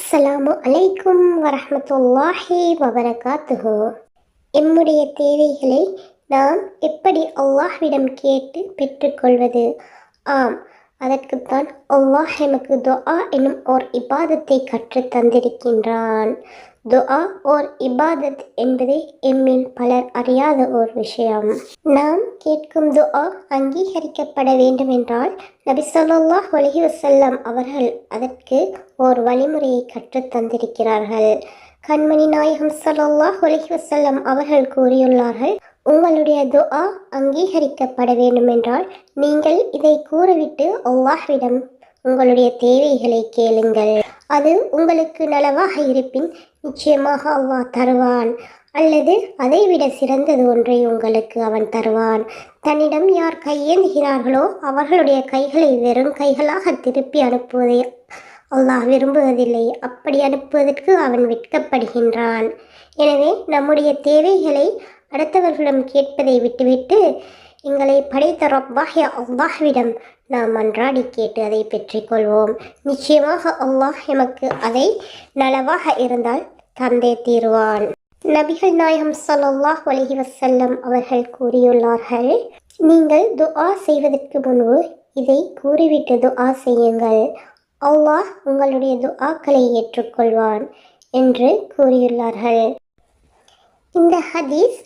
அஸ்ஸலாமு அலைக்கும் வரஹ்மத்துல்லாஹி வபரகாத்துஹு. எம்முடைய தேவைகளை நாம் எப்படி அல்லாஹ்விடம் கேட்டு பெற்றுக்கொள்வது? ஆம், அதற்குத்தான் அல்லாஹ் எமக்கு துஆ என்னும் ஓர் இபாதத்தை கற்றுத் தந்திருக்கின்றான். துஆ ஓர் இபாதத் என்பதை எம்மில் பலர் அறியாத ஓர் விஷயம். நாம் கேட்கும் துஆ அங்கீகரிக்கப்பட வேண்டுமென்றால் நபி ஸல்லல்லாஹு அலைஹி வஸல்லம் அவர்கள் அதற்கு ஓர் வழிமுறையை கற்றுத் தந்திருக்கிறார்கள். கண்மணி நாயகம் ஸல்லல்லாஹு அலைஹி வஸல்லம் அவர்கள் கூறியுள்ளார்கள், உங்களுடைய துஆ அங்கீகரிக்கப்பட வேண்டுமென்றால் நீங்கள் இதை கூறிவிட்டு அல்லாஹ்விடம் உங்களுடைய தேவைகளை கேளுங்கள். அது உங்களுக்கு நலவாக இருப்பின் நிச்சயமாக அல்லாஹ் தருவான், அல்லது அதைவிட சிறந்தது ஒன்றை உங்களுக்கு அவன் தருவான். தன்னிடம் யார் கையேந்துகிறார்களோ அவர்களுடைய கைகளை வெறும் கைகளாக திருப்பி அனுப்புவதை அல்லாஹ் விரும்புவதில்லை. அப்படி அனுப்புவதற்கு அவன் வெட்கப்படுகின்றான். எனவே நம்முடைய தேவைகளை அடுத்தவர்களிடம் கேட்பதை விட்டுவிட்டு எங்களை படைத்த ரப்பாகிய அல்லாஹ்விடம் நாம் மன்றாடி கேட்டு அதை பெற்றுக்கொள்வோம். நிச்சயமாக அல்லாஹ் எமக்கு அதை நலவாக இருந்தால் தந்தே தீருவான். நபிகள் நாயகம் ஸல்லல்லாஹு அலைஹி வஸல்லம் அவர்கள் கூறியுள்ளார்கள், நீங்கள் துஆ செய்வதற்கு முன்பு இதை கூறிவிட்டு துஆ செய்யுங்கள், அல்லாஹ் உங்களுடைய துஆக்களை ஏற்றுக்கொள்வான் என்று கூறியுள்ளார்கள். இந்த ஹதீஸ்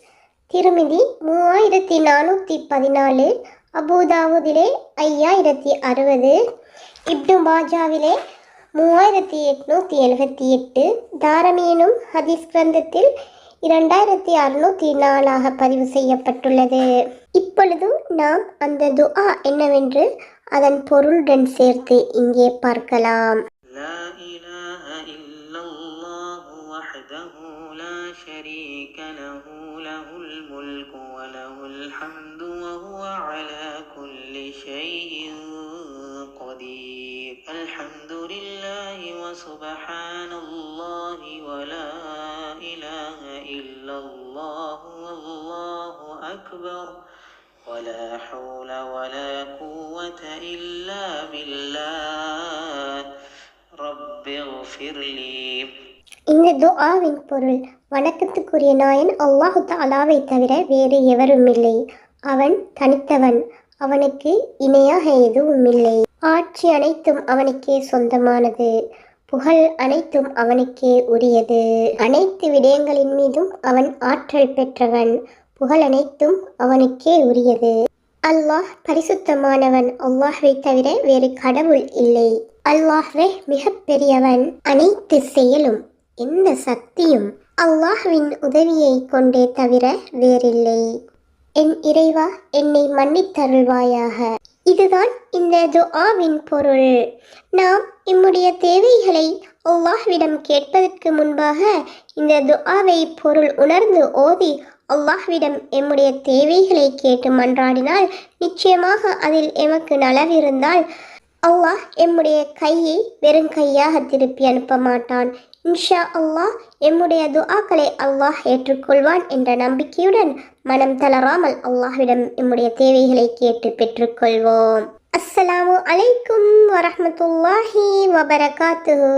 திருமிதி 3414, அபூதாவுதிலே 5060, இப்னு மாஜாவிலே 3878, தாரமீனும் ஹதீஸ் கிரந்தத்தில் 2604 பதிவு செய்யப்பட்டுள்ளது. இப்பொழுது நாம் அந்த துஆ என்னவென்று அதன் பொருளுடன் சேர்த்து இங்கே பார்க்கலாம். شريك له له الملك وله الحمد وهو على كل شيء قدير الحمد لله وسبحان الله ولا إله إلا الله والله أكبر ولا حول ولا قوة إلا بالله رب اغفر لي. இந்த துஆவின் பொருள், வணக்கத்துக்குரிய நாயன் அல்லாஹு தஆலாவை தவிர வேறு எவரும் இல்லை. அவன் தனித்தவன், அவனுக்கு இணையாக எதுவும் இல்லை. ஆட்சி அனைத்தும் அவனுக்கே சொந்தமானது, புகழ் அனைத்தும் அவனுக்கே உரியது. அனைத்து விடயங்களின் மீதும் அவன் ஆற்றல் பெற்றவன், புகழ் அனைத்தும் அவனுக்கே உரியது. அல்லாஹ் பரிசுத்தமானவன், அல்லாஹ்வை தவிர வேறு கடவுள் இல்லை. அல்லாஹ்வே மிக பெரியவன், அனைத்து செயலும் எந்த சக்தியும் அல்லாஹ்வின் உதவியை கொண்டே தவிர வேறில்லை. என் இறைவா, என்னை மன்னித்தருள்வாயாக. இதுதான் இந்த துஆவின் பொருள். நாம் நம்முடைய தேவைகளை அல்லாஹ்விடம் கேட்பதற்கு முன்பாக இந்த துஆவை பொருள் உணர்ந்து ஓதி அல்லாஹ்விடம் எம்முடைய தேவைகளை கேட்டு மன்றாடினால் நிச்சயமாக அதில் எமக்கு நலவிருந்தால் அல்லாஹ் எம்முடைய கையை வெறும் கையாக திருப்பி அனுப்ப மாட்டான். இன்ஷா அல்லாஹ் எம்முடைய துஆக்களை அல்லாஹ் ஏற்றுக்கொள்வான் என்ற நம்பிக்கையுடன் மனம் தளராமல் அல்லாஹ்விடம் எம்முடைய தேவைகளை கேட்டு பெற்றுக்கொள்வோம். அஸ்ஸலாமு அலைக்கும் வரஹ்மத்துல்லாஹி வபரகாத்துஹு.